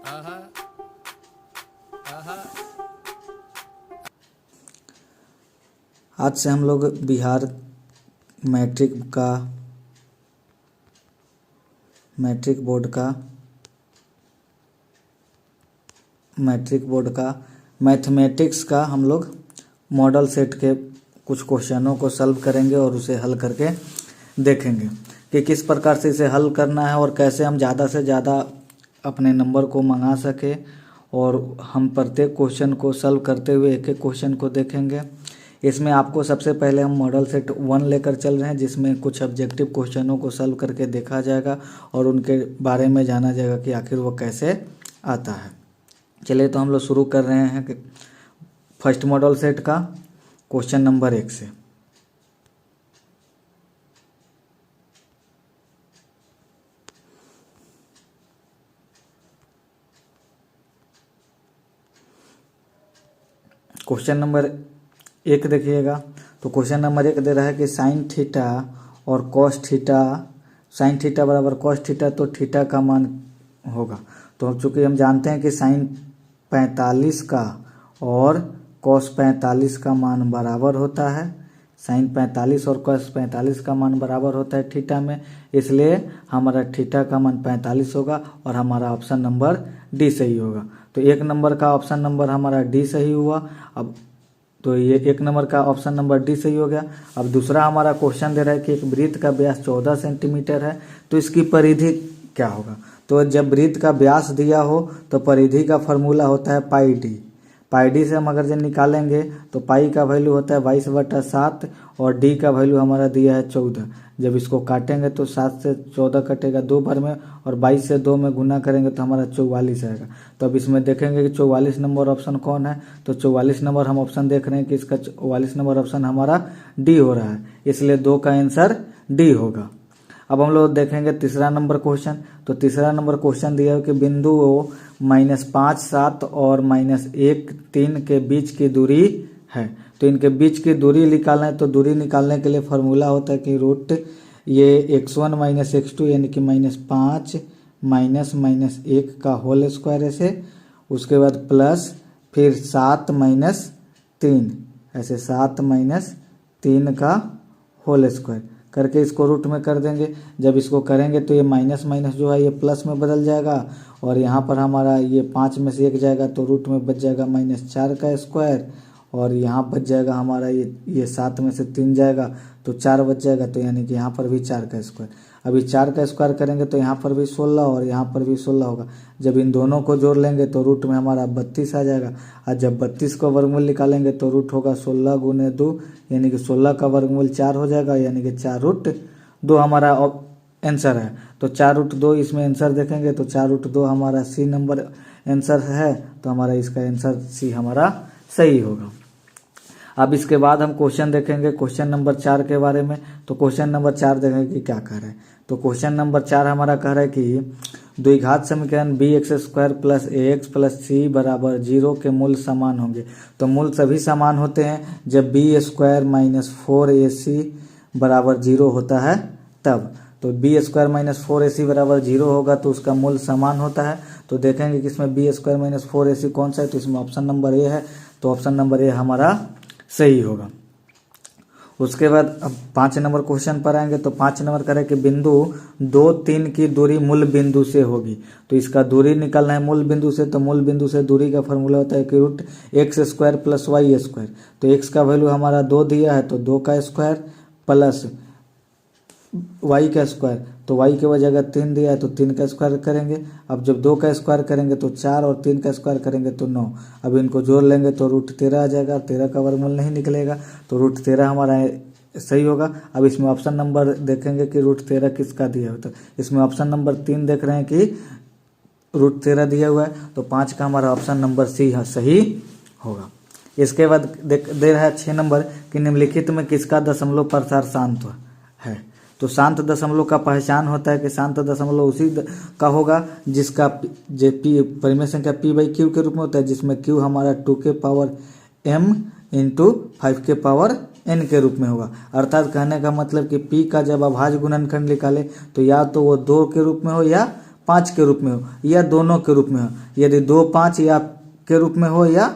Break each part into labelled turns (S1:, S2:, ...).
S1: आहा आहा।
S2: आज से हम लोग बिहार मैट्रिक का मैट्रिक बोर्ड का मैथमेटिक्स का हम लोग मॉडल सेट के कुछ क्वेश्चनों को सॉल्व करेंगे और उसे हल करके देखेंगे कि किस प्रकार से इसे हल करना है और कैसे हम ज़्यादा से ज़्यादा अपने नंबर को मंगा सके। और हम प्रत्येक क्वेश्चन को सॉल्व करते हुए एक एक क्वेश्चन को देखेंगे। इसमें आपको सबसे पहले हम मॉडल सेट 1 लेकर चल रहे हैं, जिसमें कुछ ऑब्जेक्टिव क्वेश्चनों को सॉल्व करके देखा जाएगा और उनके बारे में जाना जाएगा कि आखिर वो कैसे आता है। चलिए तो हम लोग शुरू कर रहे हैं कि फर्स्ट मॉडल सेट का क्वेश्चन नंबर 1 से। क्वेश्चन नंबर 1 देखिएगा। तो क्वेश्चन नंबर 1 दे रहा है कि साइन थीटा और कॉस थीटा, साइन थीटा बराबर कॉस थीटा, तो थीटा का मान होगा। तो चूंकि हम जानते हैं कि साइन 45 का और कॉस 45 का मान बराबर होता है, साइन 45 और कॉस 45 का मान बराबर होता है थीटा में, इसलिए हमारा थीटा का मान 45 होगा और हमारा ऑप्शन नंबर डी सही होगा। तो 1 नंबर का ऑप्शन नंबर हमारा डी सही हुआ। अब तो ये 1 नंबर का ऑप्शन नंबर डी सही हो गया। अब दूसरा हमारा क्वेश्चन दे रहा है कि एक वृत्त का व्यास 14 सेंटीमीटर है, तो इसकी परिधि क्या होगा। तो जब वृत्त का व्यास दिया हो तो परिधि का फॉर्मूला होता है पाई डी। पाई डी से हम अगर जब निकालेंगे तो पाई का वैल्यू होता है 22/7 और डी का वैल्यू हमारा दिया है 14। जब इसको काटेंगे तो 7 से 14 कटेगा 2 बार में और 22 से 2 में गुना करेंगे तो हमारा 44 आएगा। तो अब इसमें देखेंगे कि 44 नंबर ऑप्शन कौन है। तो 44 नंबर हम ऑप्शन देख रहे हैं कि इसका 44 नंबर ऑप्शन हमारा डी हो रहा है, इसलिए 2 का आंसर डी होगा। अब हम लोग देखेंगे तीसरा नंबर क्वेश्चन। तो तीसरा नंबर क्वेश्चन दिया है कि बिंदु O -5, 7 और -1, 3 के बीच की दूरी है। तो इनके बीच की दूरी निकालना है। तो दूरी निकालने के लिए फॉर्मूला होता है कि रूट ये x1 - x2 यानी कि -5 -1 का होल स्क्वायर ऐसे, उसके बाद प्लस फिर 7 - 3 ऐसे 7 - 3 का होल स्क्वायर करके इसको रूट में कर देंगे। जब इसको करेंगे तो ये माइनस माइनस जो है ये प्लस में बदल जाएगा और यहाँ पर हमारा ये 5 में से 1 जाएगा तो रूट में बच जाएगा -4 का स्क्वायर और यहाँ बच जाएगा हमारा ये 7 में से 3 जाएगा तो 4 बच जाएगा। तो यानी कि यहाँ पर भी 4 का स्क्वायर। अभी 4 का स्क्वायर करेंगे तो यहाँ पर भी 16 और यहाँ पर भी 16 होगा। जब इन दोनों को जोड़ लेंगे तो रूट में हमारा 32 आ जाएगा। और जब 32 का वर्गमूल निकालेंगे तो रूट होगा 16 × 2 यानी कि 16 का वर्गमूल 4 हो जाएगा, यानी कि 4√2 हमारा आंसर है। तो 4√2 इसमें आंसर देखेंगे तो 4√2 हमारा सी नंबर आंसर है। तो हमारा इसका आंसर सी हमारा सही होगा। अब इसके बाद हम क्वेश्चन देखेंगे क्वेश्चन नंबर 4 के बारे में। तो क्वेश्चन नंबर 4 देखेंगे कि क्या कह रहा है। तो क्वेश्चन नंबर 4 हमारा कह रहा है कि द्विघात समीकरण bx² + ax + c = 0 के मूल समान होंगे। तो मूल सभी समान होते हैं जब b² - 4ac = 0 होता है तब। तो b² - 4ac = 0 होगा तो उसका मूल समान होता है। तो देखेंगे कि इसमें b² - 4ac कौन सा है। तो इसमें ऑप्शन नंबर ए है, तो ऑप्शन नंबर ए हमारा सही होगा। उसके बाद अब 5 नंबर क्वेश्चन पर आएंगे। तो 5 नंबर करें कि बिंदु 2, 3 की दूरी मूल बिंदु से होगी। तो इसका दूरी निकालना है मूल बिंदु से। तो मूल बिंदु से दूरी का फॉर्मूला होता है कि √x² + y²। तो x का वैल्यू हमारा 2 दिया है तो 2 का स्क्वायर प्लस y का स्क्वायर। तो y के वजह अगर 3 दिया है तो 3 का स्क्वायर करेंगे। अब जब 2 का स्क्वायर करेंगे तो 4 और 3 का स्क्वायर करेंगे तो 9। अब इनको जोड़ लेंगे तो √13 आ जाएगा। 13 का वर्गमूल नहीं निकलेगा तो √13 हमारा सही होगा। अब इसमें ऑप्शन नंबर देखेंगे कि √13 किसका दिया हुआ। तो इसमें ऑप्शन नंबर 3 देख रहे हैं कि √13 दिया हुआ है। तो 5 का हमारा ऑप्शन नंबर सी सही होगा। इसके बाद दे रहा है 6 नंबर कि निम्नलिखित में किसका दशमलव प्रसार शांत है। तो शांत दशमलव का पहचान होता है कि शांत दशमलव उसी का होगा जिसका पी परिमेय संख्या p/q के रूप में होता है, जिसमें q हमारा 2 के पावर m × 5 के पावर n के रूप में होगा। अर्थात कहने का मतलब कि p का जब अभाज्य गुणनखंड निकाले तो या तो वो 2 के रूप में हो या 5 के रूप में हो या दोनों के रूप में हो। यदि 2 5 या के रूप में हो या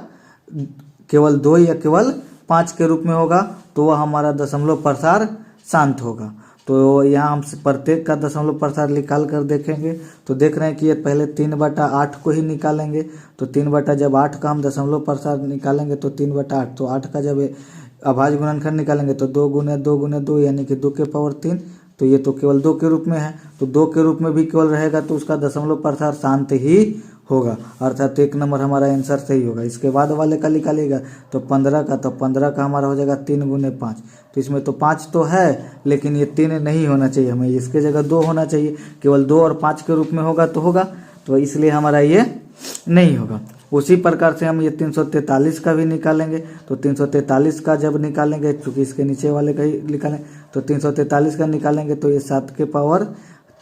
S2: केवल 2 या केवल 5 के रूप में होगा तो वह हमारा दशमलव प्रसार शांत होगा। तो यहाँ हम प्रत्येक का दशमलव प्रसार निकाल कर देखेंगे। तो देख रहे हैं कि ये पहले 3/8 को ही निकालेंगे। तो 3 जब 8 का हम दशमलव प्रसार निकालेंगे तो 3/8, तो 8 का जब अभाज्य गुणनखंड निकालेंगे तो 2 गुने 2 गुने 2 यानी कि 2 के पावर 3। तो ये तो केवल 2 के रूप में है, तो 2 के रूप में भी केवल रहेगा तो उसका दशमलव प्रसार शांत ही होगा, अर्थात 1 नंबर हमारा आंसर सही होगा। इसके बाद वाले का निकालिएगा तो 15 का, तो 15 का हमारा हो जाएगा 3 गुने 5। तो इसमें तो 5 तो है लेकिन ये 3 नहीं होना चाहिए, हमें इसके जगह 2 होना चाहिए। केवल 2 और 5 के रूप में होगा तो होगा, तो इसलिए हमारा ये नहीं होगा। उसी प्रकार से हम ये 343 का भी निकालेंगे। तो 343 का जब निकालेंगे, चूंकि इसके नीचे वाले का ही निकालें, तो 343 का निकालेंगे तो ये 7 के पावर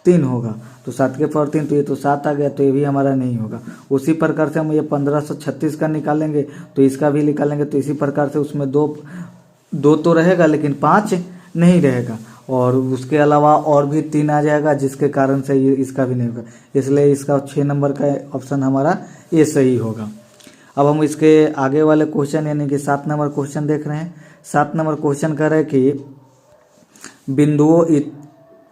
S2: 3 होगा। तो 7 के पावर 3, तो ये तो 7 आ गया, तो ये भी हमारा नहीं होगा। उसी प्रकार से हम ये 1536 का निकालेंगे तो इसका भी निकालेंगे। तो इसी प्रकार से उसमें 2 तो रहेगा लेकिन 5 नहीं रहेगा, और उसके अलावा और भी 3 आ जाएगा जिसके कारण से ये इसका भी नहीं होगा। इसलिए इसका 6 नंबर का ऑप्शन हमारा ये सही होगा। अब हम इसके आगे वाले क्वेश्चन यानी कि 7 नंबर क्वेश्चन देख रहे हैं। 7 नंबर क्वेश्चन कह रहे हैं कि बिंदुओं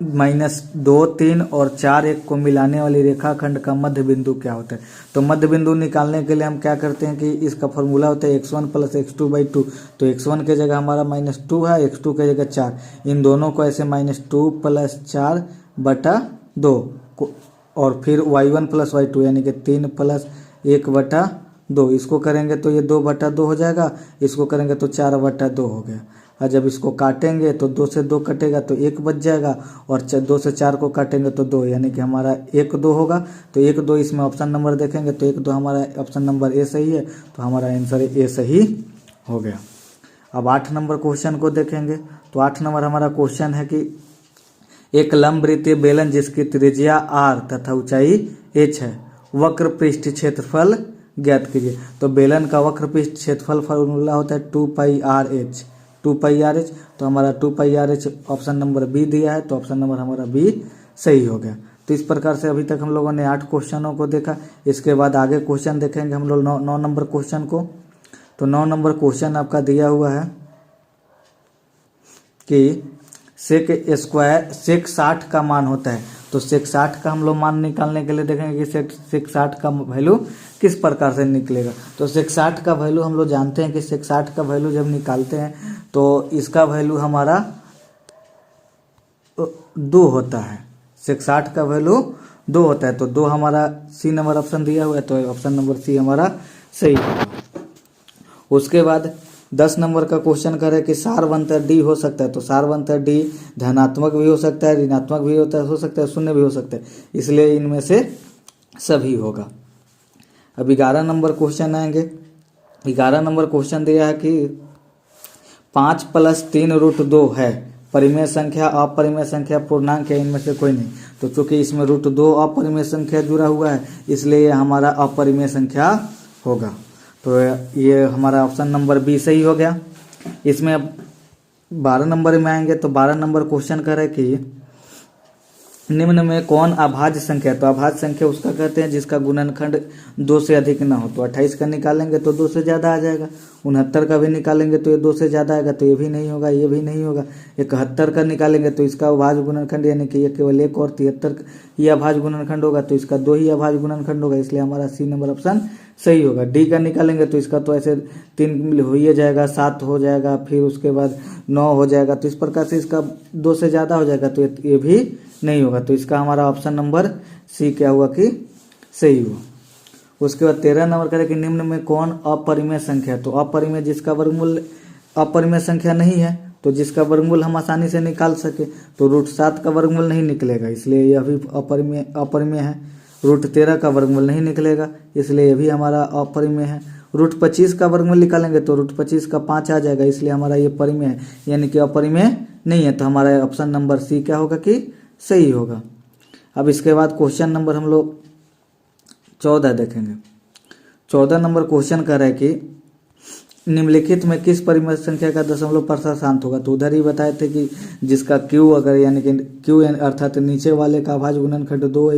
S2: -2 3 और 4 1 को मिलाने वाली रेखाखंड का मध्य बिंदु क्या होता है। तो मध्य बिंदु निकालने के लिए हम क्या करते हैं कि इसका फॉर्मूला होता है x1 + x2/2। तो x1 के जगह हमारा -2 है, x2 के जगह 4, इन दोनों को ऐसे -2 + 4/2 और फिर y1 + y2 यानी कि 3 + 1/2 इसको करेंगे तो ये 2/2 हो जाएगा, इसको करेंगे तो 4/2 हो गया। और जब इसको काटेंगे तो 2 से 2 कटेगा तो 1 बच जाएगा, और 2 से 4 को काटेंगे तो 2 यानी कि हमारा 1 2 होगा। तो 1 2 इसमें ऑप्शन नंबर देखेंगे तो 1 2 हमारा ऑप्शन नंबर ए सही है, तो हमारा आंसर ए सही हो गया। अब 8 नंबर क्वेश्चन को देखेंगे। तो 8 नंबर हमारा क्वेश्चन है कि एक लंबवृत्तीय बेलन जिसकी त्रिज्या r तथा ऊंचाई h है, वक्र पृष्ठ क्षेत्रफल ज्ञात कीजिए। तो बेलन का वक्र पृष्ठ क्षेत्रफल फॉर्मूला होता है 2πrh। तो हमारा 2πrh ऑप्शन नंबर बी दिया है, तो ऑप्शन नंबर हमारा बी सही हो गया। तो इस प्रकार से अभी तक हम लोगों ने 8 क्वेश्चनों को देखा। इसके बाद आगे क्वेश्चन देखेंगे हम लोग 9 नंबर क्वेश्चन को। तो 9 नंबर क्वेश्चन आपका दिया हुआ है कि सेक 60 का मान होता है। तो सेक 60 का हम लोग मान निकालने के लिए देखेंगे कि सेक 60 का वैल्यू किस प्रकार से निकलेगा। तो सेक 60 का वैल्यू हम लोग जानते हैं कि सेक 60 का वैल्यू जब निकालते हैं तो इसका वैल्यू हमारा 2 होता है। सेक 60 का वैल्यू 2 होता है, तो 2 हमारा सी नंबर ऑप्शन दिया हुआ है, तो ऑप्शन नंबर सी हमारा सही होगा। उसके बाद 10 नंबर का क्वेश्चन करे कि सारवंतर डी हो सकता है। तो सारवंतर डी धनात्मक भी हो सकता है, ऋणात्मक भी हो सकता है, शून्य भी हो सकता है, इसलिए इनमें से सभी होगा। अब 11 नंबर क्वेश्चन आएंगे। 11 नंबर क्वेश्चन दिया है कि 5 + 3√2 है, परिमेय संख्या, अपरिमेय संख्या, पूर्णांक है, इनमें से कोई नहीं। तो चूंकि इसमें √2 अपरिमेय संख्या जुड़ा हुआ है इसलिए ये हमारा अपरिमेय संख्या होगा। तो ये हमारा ऑप्शन नंबर बी सही हो गया। इसमें अब 12 नंबर में आएंगे। तो 12 नंबर क्वेश्चन कर रहे कि निम्न में कौन अभाज्य संख्या। तो अभाज्य संख्या उसका कहते हैं जिसका गुणनखंड 2 से अधिक ना हो। तो 28 का निकालेंगे तो 2 से ज़्यादा आ जाएगा। 69 का भी निकालेंगे तो ये 2 से ज़्यादा आएगा, तो ये भी नहीं होगा, ये भी नहीं होगा। 71 का निकालेंगे तो इसका अभाज्य गुणनखंड यानी कि ये केवल 1 और 73 ये अभाज्य गुणनखंड होगा, तो इसका 2 ही अभाज्य गुणनखंड होगा, इसलिए हमारा सी नंबर ऑप्शन सही होगा। डी का निकालेंगे तो इसका तो ऐसे 3 हो ही जाएगा, 7 हो जाएगा, फिर उसके बाद 9 हो जाएगा, तो इस प्रकार से इसका 2 से ज़्यादा हो जाएगा, तो ये भी नहीं होगा। तो इसका हमारा ऑप्शन नंबर सी क्या हुआ कि सही हुआ। उसके बाद 13 नंबर करें कि निम्न में कौन अपरिमेय संख्या है। तो अपरिमेय जिसका वर्गमूल अपरिमेय संख्या नहीं है, तो जिसका वर्गमूल हम आसानी से निकाल सके। तो √7 का वर्गमूल नहीं निकलेगा, इसलिए यह भी अपरिमेय है। √13 का वर्गमूल नहीं निकलेगा, इसलिए यह भी हमारा अपरिमेय है। √25 का वर्गमूल निकालेंगे तो √25 का 5 आ जाएगा, इसलिए हमारा ये परिमेय है, यानी कि अपरिमेय नहीं है। तो हमारा ऑप्शन नंबर सी क्या होगा कि सही होगा। अब इसके बाद क्वेश्चन नंबर हम लोग 14 देखेंगे। 14 नंबर क्वेश्चन कर रहा है कि निम्नलिखित में किस परिमेय संख्या का दशमलव प्रसार शांत होगा। तो उधर ही बताए थे कि जिसका क्यू अगर यानी कि क्यू अर्थात नीचे वाले का अभाज्य गुणनखंड 2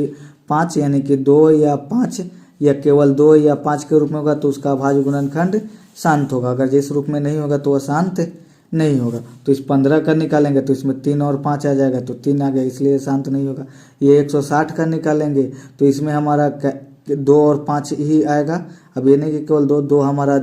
S2: 5 यानी कि 2 या 5 या केवल 2 या 5 के रूप में होगा तो उसका अभाज्य गुणनखंड शांत होगा। अगर जिस रूप में नहीं होगा तो वह शांत नहीं होगा। तो इस 15 का निकालेंगे तो इसमें 3 और 5 आ जाएगा तो 3 आ गया, इसलिए शांत नहीं होगा। ये 160 का निकालेंगे तो इसमें हमारा 2 और 5 ही आएगा। अब ये नहीं कि केवल 2 हमारा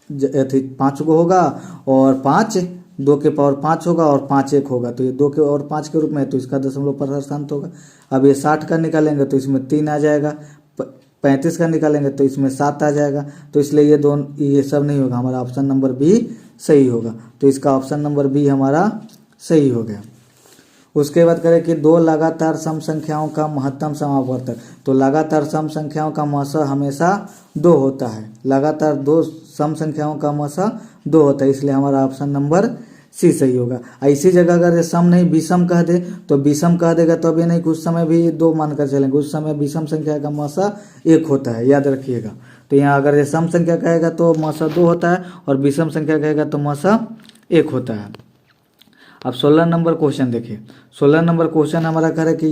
S2: 5 को होगा और 5 2 के पावर 5 होगा और 5 1 होगा, तो ये 2 के और 5 के रूप में है तो इसका दशमलव प्रहर शांत होगा। अब ये 60 का निकालेंगे तो इसमें 3 आ जाएगा। 35 का निकालेंगे तो इसमें 7 आ जाएगा। तो इसलिए ये सब नहीं होगा, हमारा ऑप्शन नंबर बी सही होगा। तो इसका ऑप्शन नंबर बी हमारा सही हो गया। उसके बाद करें कि 2 लगातार सम संख्याओं का महत्तम समावर्तक। तो लगातार सम संख्याओं का महत्तम हमेशा 2 होता है। लगातार 2 सम संख्याओं का महत्तम 2 होता है, इसलिए हमारा ऑप्शन नंबर सी सही होगा। इसी जगह अगर ये सम नहीं विषम कह दे तो विषम कह देगा तो अभी नहीं, कुछ समय भी 2 मानकर चलेंगे। उस समय विषम संख्या का महत्तम 1 होता है, याद रखिएगा। तो यहाँ अगर ये सम संख्या कहेगा तो महत्तम 2 होता है और विषम संख्या कहेगा तो महत्तम 1 होता है। अब 16 नंबर क्वेश्चन देखिए। 16 नंबर क्वेश्चन हमारा कह रहा है कि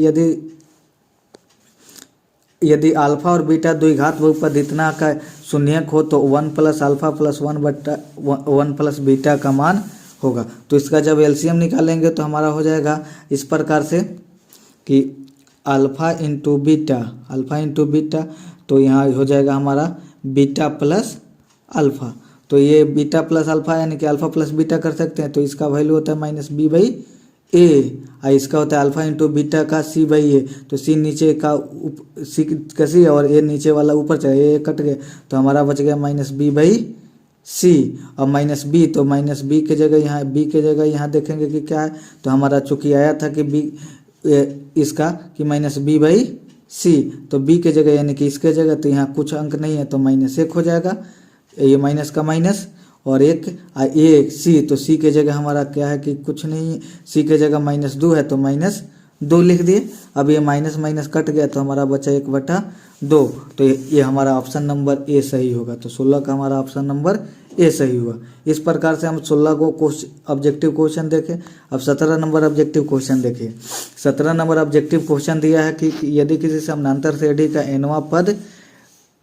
S2: यदि अल्फा और बीटा द्विघात बहुपद इतना का शून्यक हो तो 1 + अल्फा + 1 + बीटा का मान होगा। तो इसका जब एलसीएम निकालेंगे तो हमारा हो जाएगा इस प्रकार से कि अल्फा इंटू बीटा, तो यहाँ हो जाएगा हमारा बीटा प्लस अल्फा। तो ये बीटा प्लस अल्फा यानी कि अल्फा प्लस बीटा कर सकते हैं, तो इसका वैल्यू होता है -b/a और इसका होता है अल्फा इंटू बीटा का c/a। तो c नीचे का सी का सी और a नीचे वाला ऊपर चले, a कट गया तो हमारा बच गया -b/c और -b, तो -b के जगह यहाँ b के जगह यहाँ देखेंगे कि क्या है। तो हमारा चूंकि आया था कि b इसका कि -b/c, तो b के जगह यानी कि इसके जगह, तो यहाँ कुछ अंक नहीं है तो -1 हो जाएगा, ये माइनस का माइनस और एक c, तो c के जगह हमारा क्या है कि कुछ नहीं, c के जगह -2 है तो -2 लिख दिए। अब ये माइनस माइनस कट गया तो हमारा बचा 1/2, तो ये हमारा ऑप्शन नंबर ए सही होगा। तो 16 का हमारा ऑप्शन नंबर ए सही हुआ। इस प्रकार से हम 16 को ऑब्जेक्टिव क्वेश्चन देखें। अब 17 नंबर ऑब्जेक्टिव क्वेश्चन देखिए। 17 नंबर ऑब्जेक्टिव क्वेश्चन दिया है कि यदि किसी समानांतर श्रेणी का nवां पद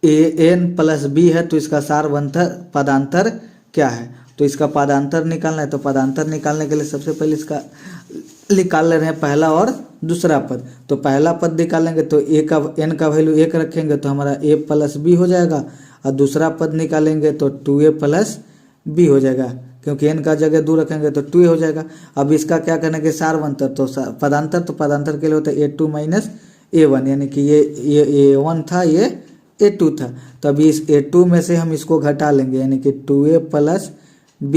S2: an + b है तो इसका पदांतर क्या है। तो इसका पदांतर निकालना है, तो पदांतर निकालने के लिए सबसे पहले इसका निकाल ले रहे हैं पहला और दूसरा पद। तो पहला पद निकालेंगे तो n का वैल्यू 1 रखेंगे तो हमारा a + b हो जाएगा और दूसरा पद निकालेंगे तो 2a + b हो जाएगा, क्योंकि n का जगह 2 रखेंगे तो 2a हो जाएगा। अब इसका क्या करने के सारवंतर, तो पदांतर के लिए होता है a2 - a1, यानी कि ये a1 था, ये a2 था। तब इस a2 में से हम इसको घटा लेंगे यानी कि 2a + b।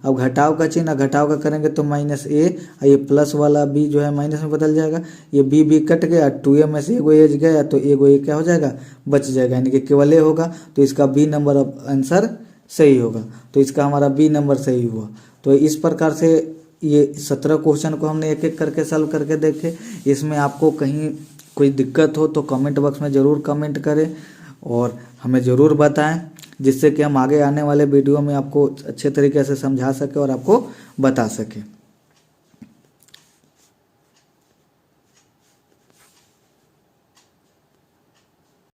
S2: अब घटाव का चिन्ह, घटाव का करेंगे तो -a, ये प्लस वाला b जो है माइनस में बदल जाएगा, ये b कट गया, 2a में से एगो एज गया तो एगो ए क्या हो जाएगा, बच जाएगा, यानी कि केवल ए होगा। तो इसका बी नंबर आंसर सही होगा। तो इसका हमारा बी नंबर सही हुआ। तो इस प्रकार से ये 17 क्वेश्चन को हमने एक एक करके सॉल्व करके देखे। इसमें आपको कहीं कोई दिक्कत हो तो कमेंट बॉक्स में ज़रूर कमेंट करें और हमें ज़रूर बताएं, जिससे कि हम आगे आने वाले वीडियो में आपको अच्छे तरीके से समझा सकें और आपको बता सकें।